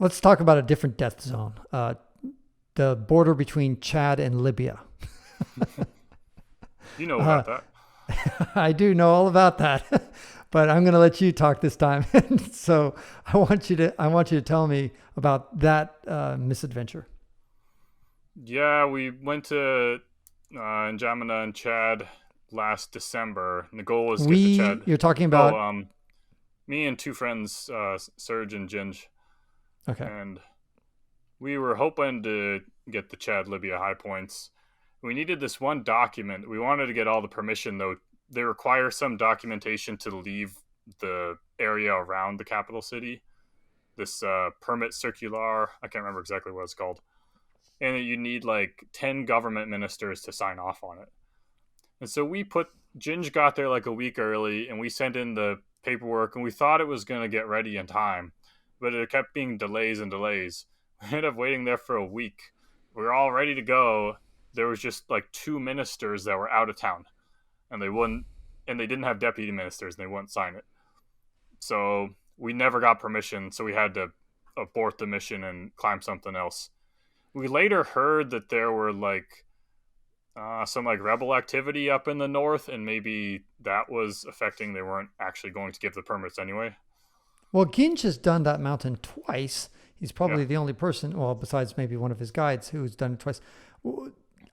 Let's talk about a different death zone. The border between Chad and Libya. You know about that. I do know all about that, but I'm going to let you talk this time. So I want you to tell me about that misadventure. Yeah, we went to N'Djamena and Chad last December. And the goal was to get to Chad. You're talking Oh, about. me and two friends, Serge and Ginge, Okay. and we were hoping to get the Chad Libya high points. We needed this one document. We wanted to get all the permission, though. They require some documentation to leave the area around the capital city. This permit circular, I can't remember exactly what it's called. And you need like 10 government ministers to sign off on it. And so Ginge got there like a week early, and we sent in the paperwork, and we thought it was going to get ready in time, but it kept being delays and delays. We ended up waiting there for a week. We were all ready to go. There was just like 2 ministers that were out of town, and they didn't have deputy ministers, and they wouldn't sign it. So we never got permission, so we had to abort the mission and climb something else. We later heard that there were like some like rebel activity up in the north, and maybe that was affecting. They weren't actually going to give the permits anyway. Well, Ginge has done that mountain twice. He's probably the only person, well, besides maybe one of his guides, who's done it twice.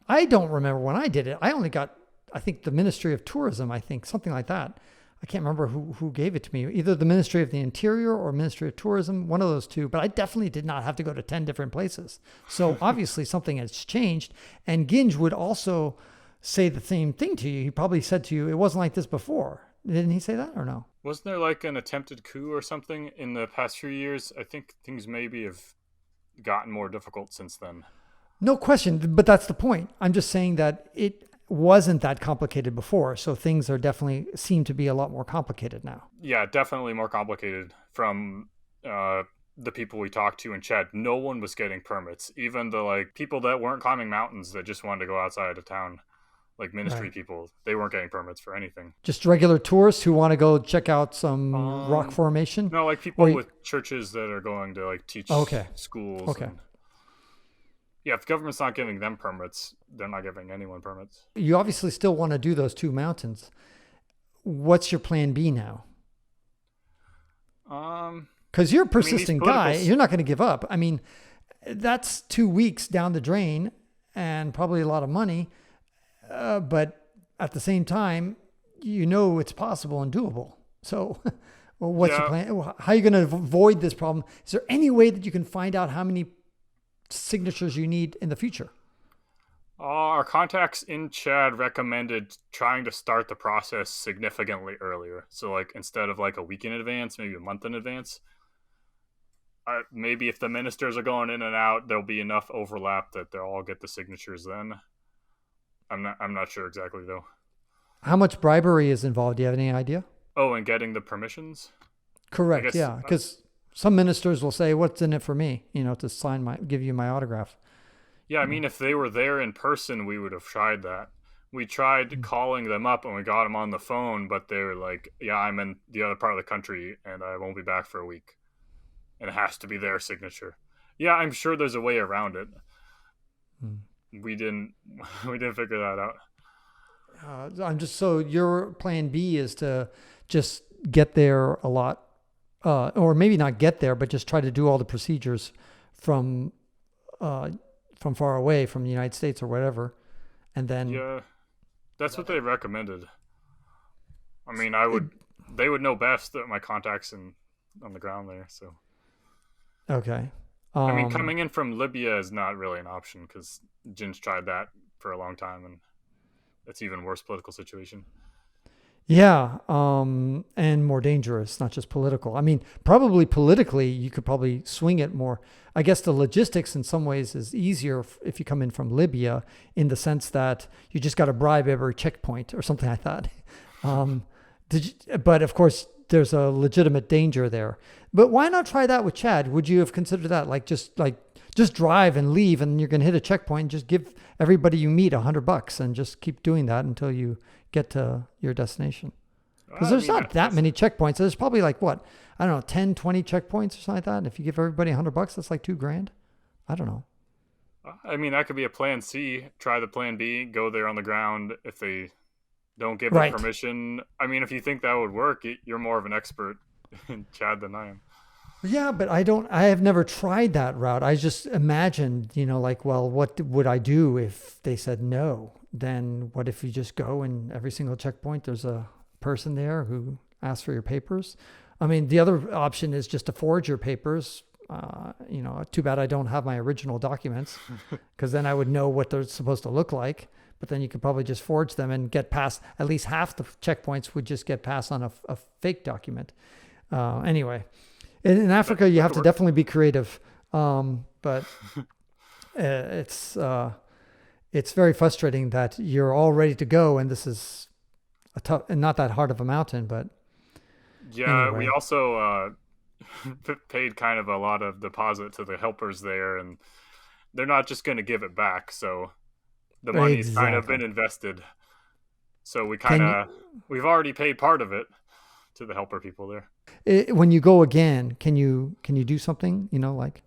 I don't remember when I did it. I only got, I think, the Ministry of Tourism, something like that. I can't remember who gave it to me, either the Ministry of the Interior or Ministry of Tourism, one of those two, but I definitely did not have to go to 10 different places. So obviously something has changed. And Ginge would also say the same thing to you. He probably said to you, it wasn't like this before. Didn't he say that or no? Wasn't there like an attempted coup or something in the past few years? I think things maybe have gotten more difficult since then. No question, but that's the point. I'm just saying that it wasn't that complicated before, so things are definitely seem to be a lot more complicated now. Yeah, definitely more complicated. From the people we talked to in Chad, no one was getting permits. Even the like people that weren't climbing mountains that just wanted to go outside of town, like ministry people, they weren't getting permits for anything. Just regular tourists who want to go check out some rock formation? No, like people with churches that are going to like teach schools. Okay. Yeah, if the government's not giving them permits, they're not giving anyone permits. You obviously still want to do those 2 mountains. What's your plan B now? Because you're a persistent guy. You're not going to give up. I mean, that's 2 weeks down the drain and probably a lot of money. But at the same time, you know it's possible and doable. So what's your plan? How are you going to avoid this problem? Is there any way that you can find out how many signatures you need in the future? Our contacts in Chad recommended trying to start the process significantly earlier. So like instead of like a week in advance, maybe a month in advance. Maybe if the ministers are going in and out, there'll be enough overlap that they'll all get the signatures then. I'm not sure exactly though. How much bribery is involved? Do you have any idea? Oh, and getting the permissions? Correct. Yeah, because some ministers will say, "What's in it for me?" To give you my autograph. Yeah, I mean, if they were there in person, we would have tried that. We tried calling them up and we got them on the phone, but they were like, "Yeah, I'm in the other part of the country and I won't be back for a week, and it has to be their signature." Yeah, I'm sure there's a way around it. We didn't figure that out. So your plan B is to just get there a lot, or maybe not get there, but just try to do all the procedures from far away, from the United States or whatever, and then that's what they recommended. I mean, they would know best, my contacts on the ground there. So okay. I mean, coming in from Libya is not really an option because Jin's tried that for a long time, and it's even worse political situation. Yeah, and more dangerous, not just political. I mean, probably politically, you could probably swing it more. I guess the logistics in some ways is easier if you come in from Libya, in the sense that you just got to bribe every checkpoint or something like that. But of course, there's a legitimate danger there. But why not try that with Chad? Would you have considered that? Just drive and leave, and you're going to hit a checkpoint and just give everybody you meet $100 and just keep doing that until you get to your destination. Because I there's mean, not that many checkpoints. There's probably like what? I don't know, 10, 20 checkpoints or something like that. And if you give everybody $100, that's like $2,000. I don't know. I mean, that could be a plan C. Try the plan B. Go there on the ground. If they don't give it Right. permission, I mean, if you think that would work, you're more of an expert in Chad than I am. Yeah, but I have never tried that route. I just imagined, like, well, what would I do if they said no? Then what if you just go and every single checkpoint, there's a person there who asks for your papers? I mean, the other option is just to forge your papers. Too bad I don't have my original documents, because then I would know what they're supposed to look like. But then you could probably just forge them and get past, at least half the checkpoints would just get past on a fake document. Anyway, in Africa, you have to definitely be creative. But it's very frustrating that you're all ready to go, and this is a tough and not that hard of a mountain. But yeah, anyway. we also paid kind of a lot of deposit to the helpers there, and they're not just going to give it back. So the money's kind of been invested. So we've already paid part of it to the helper people there. When you go again, can you do something? Like.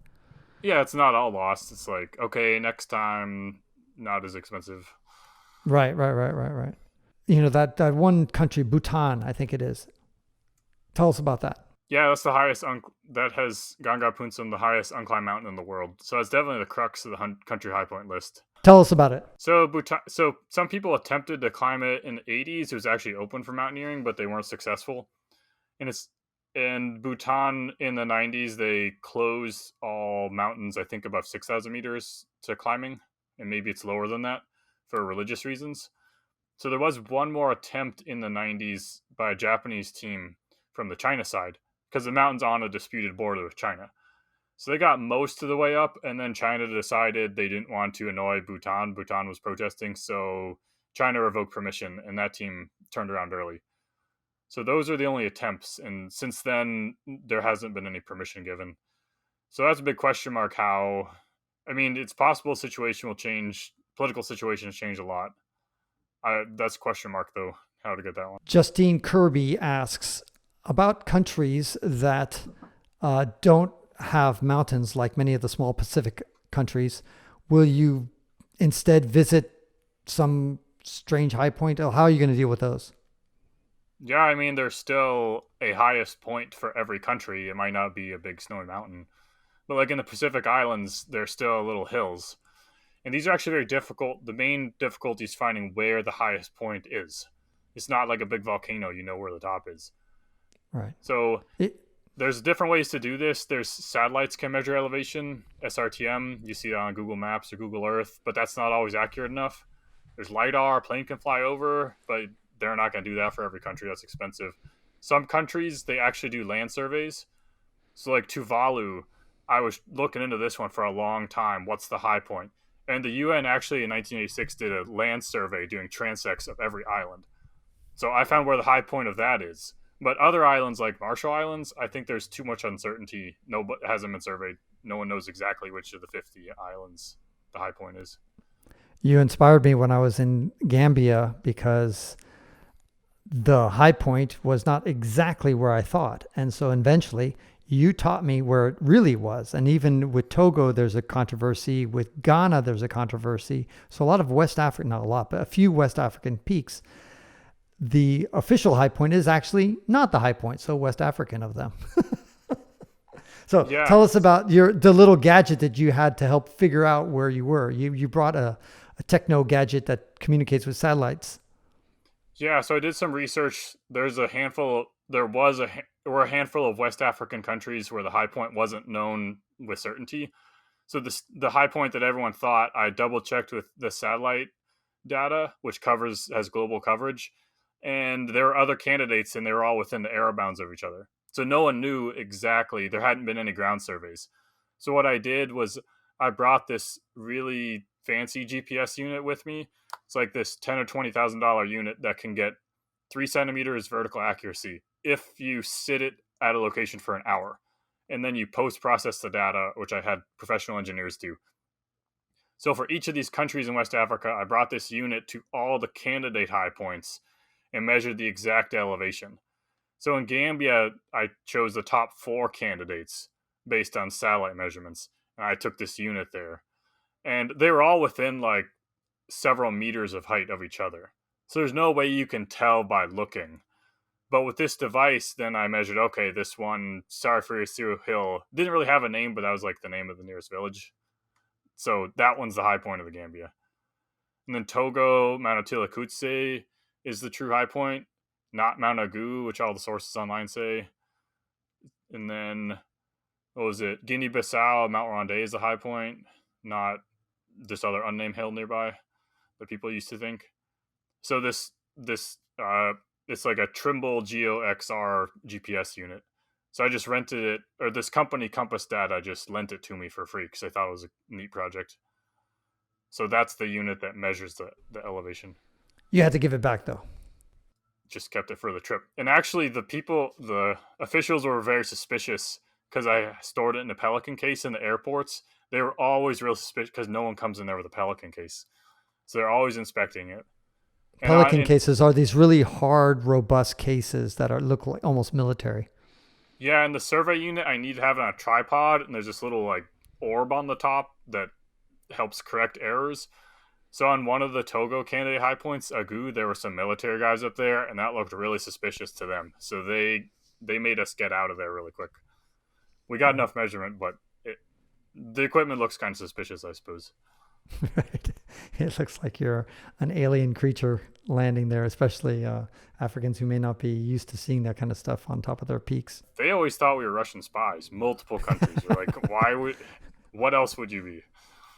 Yeah, it's not all lost. It's like, okay, next time, not as expensive. Right. That one country, Bhutan, I think it is. Tell us about that. Yeah, that's the highest. That has Ganga Punsum, the highest unclimbed mountain in the world. So it's definitely the crux of the country high point list. Tell us about it. So Bhutan. So some people attempted to climb it in the 80s. It was actually open for mountaineering, but they weren't successful. And it's in Bhutan in the 90s. They closed all mountains, I think, above 6,000 meters to climbing, and maybe it's lower than that for religious reasons. So there was one more attempt in the 90s by a Japanese team from the China side, because the mountain's on a disputed border with China. So they got most of the way up, and then China decided they didn't want to annoy Bhutan. Bhutan was protesting, so China revoked permission, and that team turned around early. So those are the only attempts, and since then, there hasn't been any permission given. So that's a big question mark it's possible situation will change, political situations change a lot. That's a question mark, though, how to get that one. Justine Kirby asks about countries that don't have mountains like many of the small Pacific countries. Will you instead visit some strange high point? How are you going to deal with those? Yeah, there's still a highest point for every country. It might not be a big snowy mountain, but like in the Pacific Islands, there's still little hills. And these are actually very difficult. The main difficulty is finding where the highest point is. It's not like a big volcano, where the top is. Right. So there's different ways to do this. There's satellites can measure elevation, SRTM. You see that on Google Maps or Google Earth, but that's not always accurate enough. There's LiDAR, a plane can fly over, but they're not going to do that for every country. That's expensive. Some countries, they actually do land surveys. So like Tuvalu, I was looking into this one for a long time. What's the high point? And the UN actually in 1986 did a land survey doing transects of every island. So I found where the high point of that is. But other islands like Marshall Islands, I think there's too much uncertainty. It hasn't been surveyed. No one knows exactly which of the 50 islands the high point is. You inspired me when I was in Gambia, because the high point was not exactly where I thought. And so eventually you taught me where it really was. And even with Togo, there's a controversy. With Ghana, there's a controversy. So a lot of West African, not a lot, but a few West African peaks, the official high point is actually not the high point. So West African of them. So yeah. Tell us about the little gadget that you had to help figure out where you were. You brought a techno gadget that communicates with satellites. Yeah, so I did some research. There were a handful of West African countries where the high point wasn't known with certainty. So the high point that everyone thought, I double checked with the satellite data, which has global coverage. And there were other candidates, and they were all within the error bounds of each other. So no one knew exactly. There hadn't been any ground surveys. So what I did was I brought this really fancy GPS unit with me. It's like this $10,000 or $20,000 unit that can get 3 centimeters vertical accuracy if you sit it at a location for an hour. And then you post-process the data, which I had professional engineers do. So for each of these countries in West Africa, I brought this unit to all the candidate high points. and measured the exact elevation. So in Gambia, I chose the top 4 candidates based on satellite measurements, and I took this unit there. And they were all within like several meters of height of each other. So there's no way you can tell by looking. But with this device, then I measured, okay, this one, Sarfiri Hill, didn't really have a name, but that was like the name of the nearest village. So that one's the high point of the Gambia. And then Togo, Mount Otilakutse is the true high point, not Mount Agu, which all the sources online say. And then, what was it? Guinea-Bissau, Mount Rondé is the high point, not this other unnamed hill nearby that people used to think. So this it's like a Trimble Geo XR GPS unit. So I just rented it, or this company Compass Data just lent it to me for free because I thought it was a neat project. So that's the unit that measures the elevation. You had to give it back though. Just kept it for the trip. And actually the officials were very suspicious because I stored it in a Pelican case in the airports. They were always real suspicious because no one comes in there with a Pelican case. So they're always inspecting it. Pelican cases are these really hard, robust cases that look like almost military. Yeah, and the survey unit, I need to have it on a tripod, and there's this little like orb on the top that helps correct errors. So on one of the Togo candidate high points, Agu, there were some military guys up there, and that looked really suspicious to them. So they made us get out of there really quick. We got enough measurement, but the equipment looks kind of suspicious, I suppose. Right. It looks like you're an alien creature landing there, especially Africans who may not be used to seeing that kind of stuff on top of their peaks. They always thought we were Russian spies. Multiple countries were like, what else would you be?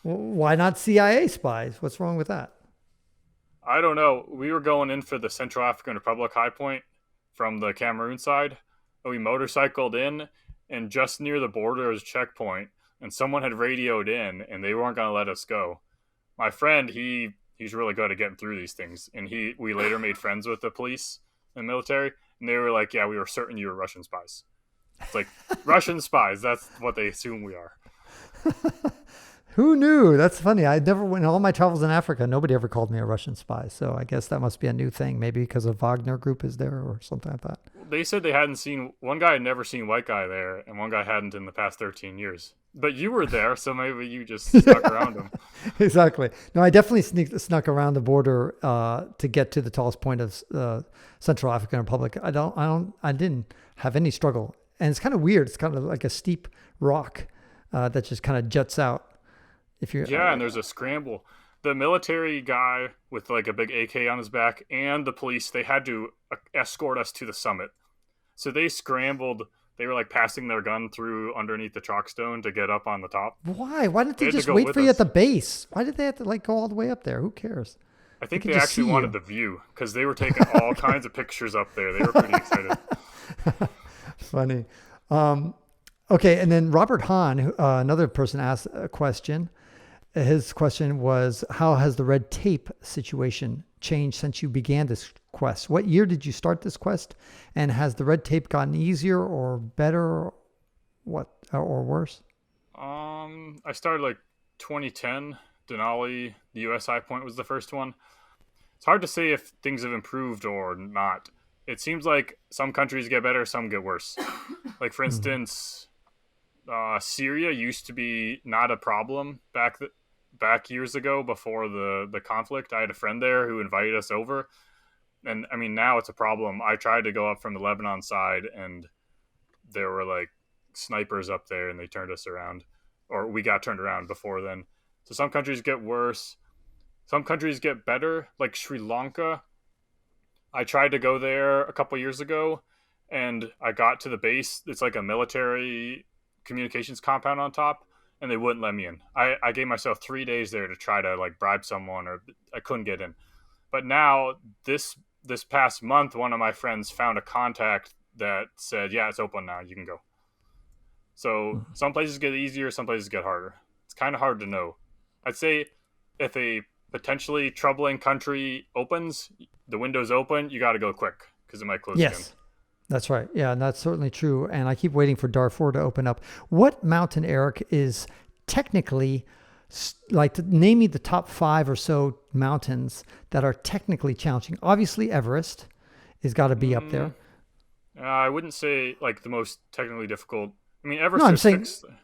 Well, why not CIA spies? What's wrong with that? I don't know. We were going in for the Central African Republic high point from the Cameroon side. We motorcycled in, and just near the border was a checkpoint, and someone had radioed in, and they weren't going to let us go. My friend, he's really good at getting through these things, and we later made friends with the police and military, and they were like, yeah, we were certain you were Russian spies. It's like, Russian spies, that's what they assume we are. Who knew? That's funny. I never went all my travels in Africa. Nobody ever called me a Russian spy. So I guess that must be a new thing. Maybe because a Wagner group is there or something like that. They said they hadn't seen, one guy had never seen White Guy there, and one guy hadn't in the past 13 years. But you were there, so maybe you just snuck around him. Exactly. No, I definitely snuck around the border to get to the tallest point of Central African Republic. I didn't have any struggle, and it's kind of weird. It's kind of like a steep rock that just kind of juts out. And there's a scramble. The military guy with like a big AK on his back and the police, they had to escort us to the summit. So they scrambled. They were like passing their gun through underneath the chalk stone to get up on the top. Why? Why didn't they just wait for you at the base? Why did they have to like go all the way up there? Who cares? I think they actually wanted the view because they were taking all kinds of pictures up there. They were pretty excited. Funny. Okay, and then Robert Hahn, another person, asked a question. His question was, how has the red tape situation changed since you began this quest? What year did you start this quest? And has the red tape gotten easier or better or worse? I started like 2010. Denali, the US High Point was the first one. It's hard to say if things have improved or not. It seems like some countries get better, some get worse. Like for instance, Syria used to be not a problem back years ago before the conflict. I had a friend there who invited us over, and I mean now it's a problem. I tried to go up from the Lebanon side, and there were like snipers up there, and they turned us around, or we got turned around before then. So some countries get worse, some countries get better. Like Sri Lanka, I tried to go there a couple years ago, and I got to the base. It's like a military communications compound on top, and they wouldn't let me in. I gave myself 3 days there to try to like bribe someone, or I couldn't get in. But now this past month, one of my friends found a contact that said, yeah, it's open now, you can go. So some places get easier, some places get harder. It's kind of hard to know. I'd say if a potentially troubling country opens, the window's open, you got to go quick because it might close again. Yes. That's right. Yeah, and that's certainly true. And I keep waiting for Darfur to open up. What mountain, Eric, is technically, like, name me the top 5 or so mountains that are technically challenging? Obviously, Everest. has got to be up there. I wouldn't say like the most technically difficult. I mean, No, I'm Everest saying, is 6th.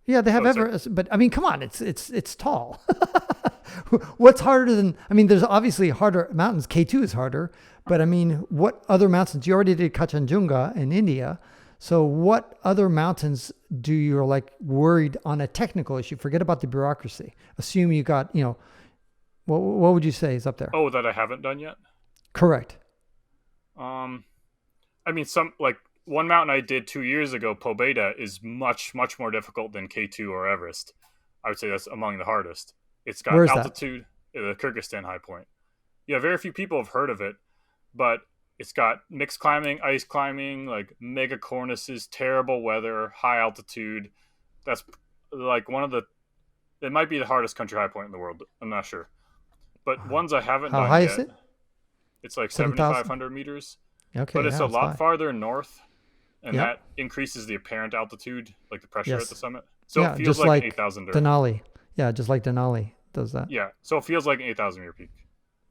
yeah, they have Oh, sorry. Everest, but I mean, come on, it's tall. What's harder than? I mean, there's obviously harder mountains. K2 is harder, but I mean, what other mountains? You already did Kanchenjunga in India, so what other mountains do you like worried on a technical issue? Forget about the bureaucracy. Assume you got, what would you say is up there? Oh, that I haven't done yet. Correct. I mean, some like one mountain I did 2 years ago, Pobeda, is much more difficult than K2 or Everest. I would say that's among the hardest. It's got Where is altitude, the Kyrgyzstan high point. Yeah, very few people have heard of it, but it's got mixed climbing, ice climbing, like mega cornices, terrible weather, high altitude. That's like it might be the hardest country high point in the world. I'm not sure. But ones I haven't How done high yet, is it? it's like 7,000? 7,500 meters. Okay, But it's yeah, a lot high. farther north, and Yep. that increases the apparent altitude, like the pressure Yes. at the summit. So Yeah, it feels just like like an 8,000. Denali. Yeah, just like Denali does that. Yeah, so it feels like an 8,000 meter peak.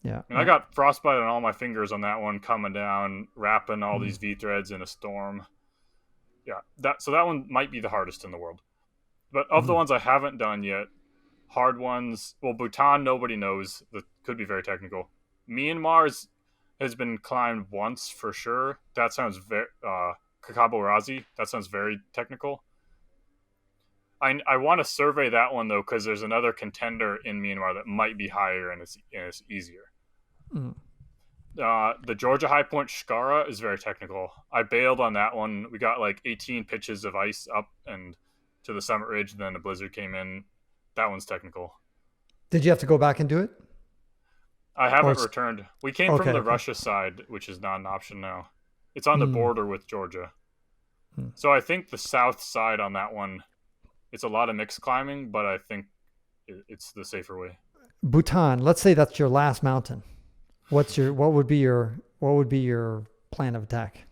Yeah. And I got frostbite on all my fingers on that one, coming down, wrapping all these V threads in a storm. Yeah, that one might be the hardest in the world. But of the ones I haven't done yet, hard ones. Well, Bhutan, nobody knows. That could be very technical. Myanmar's has been climbed once for sure. That sounds very Kakabo Razi. That sounds very technical. I want to survey that one though, because there's another contender in Myanmar that might be higher and it's easier. Mm. The Georgia high point Shkara is very technical. I bailed on that one. We got like 18 pitches of ice up and to the summit ridge. Then a blizzard came in. That one's technical. Did you have to go back and do it? I haven't returned. We came from the okay. Russia side, which is not an option now. It's on the border with Georgia. So I think the south side on that one, it's a lot of mixed climbing, but I think it's the safer way. Bhutan, let's say that's your last mountain. What would be your plan of attack?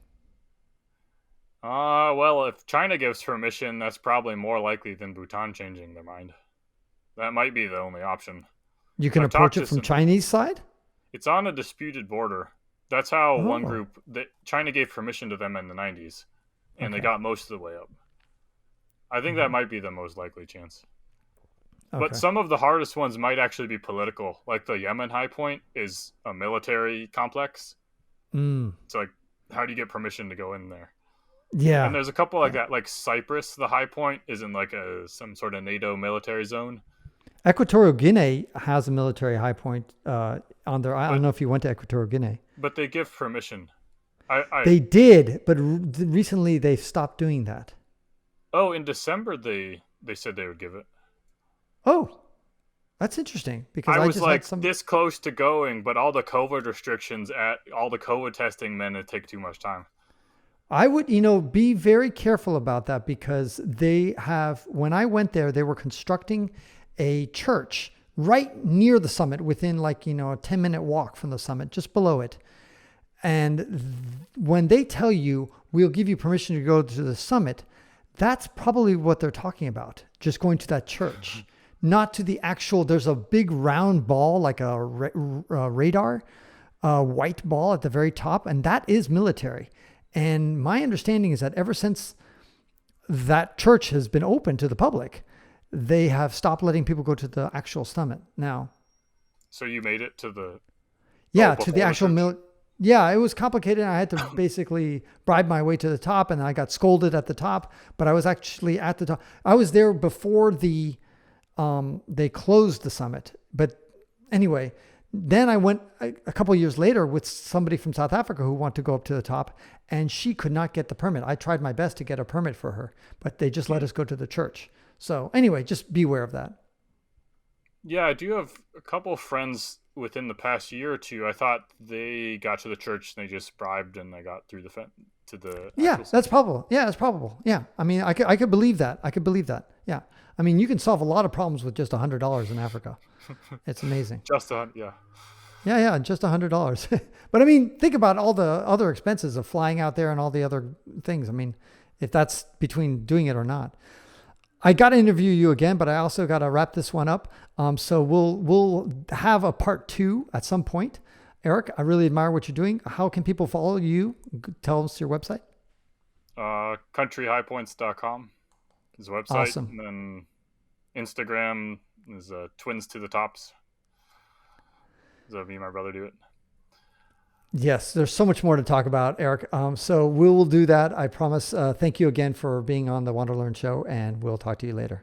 Well, if China gives permission, that's probably more likely than Bhutan changing their mind. That might be the only option. You can approach it from Chinese side? It's on a disputed border. That's how one group that China gave permission to them in the 90s, and they got most of the way up. I think that might be the most likely chance. Okay. But some of the hardest ones might actually be political. Like the Yemen high point is a military complex. It's like, how do you get permission to go in there? Yeah. And there's a couple like that. Like Cyprus, the high point is in like some sort of NATO military zone. Equatorial Guinea has a military high point on there. I don't know if you went to Equatorial Guinea. But they give permission. They did, but recently they've stopped doing that. Oh, in December they said they would give it. Oh, that's interesting because I was just like this close to going, but all the COVID restrictions at all the COVID testing meant it'd take too much time. I would, be very careful about that because when I went there, they were constructing a church right near the summit within a 10-minute walk from the summit, just below it. And when they tell you, we'll give you permission to go to the summit, that's probably what they're talking about. Just going to that church, not to the actual, there's a big round ball, like a radar, white ball at the very top. And that is military. And my understanding is that ever since that church has been open to the public, they have stopped letting people go to the actual summit now. So you made it to the... Yeah, to the actual... Yeah, it was complicated. I had to basically bribe my way to the top, and I got scolded at the top, but I was actually at the top. I was there before they closed the summit. But anyway, then I went a couple of years later with somebody from South Africa who wanted to go up to the top, and she could not get the permit. I tried my best to get a permit for her, but they just let us go to the church. So anyway, just beware of that. Yeah, I do have a couple of friends within the past year or two. I thought they got to the church and they just bribed and they got through to the. Yeah, that's probable. Yeah, that's probable. Yeah, I mean, I could believe that. Yeah, I mean, you can solve a lot of problems with just $100 in Africa. It's amazing. Just yeah. Yeah, just $100. But I mean, think about all the other expenses of flying out there and all the other things. I mean, if that's between doing it or not. I got to interview you again, but I also got to wrap this one up. So we'll have a part 2 at some point. Eric, I really admire what you're doing. How can people follow you? Tell us your website. Countryhighpoints.com is the website. Awesome. And then Instagram is Twins to the Tops. So me and my brother do it. Yes, there's so much more to talk about, Eric. So we will do that. I promise. Thank you again for being on the WanderLearn show, and we'll talk to you later.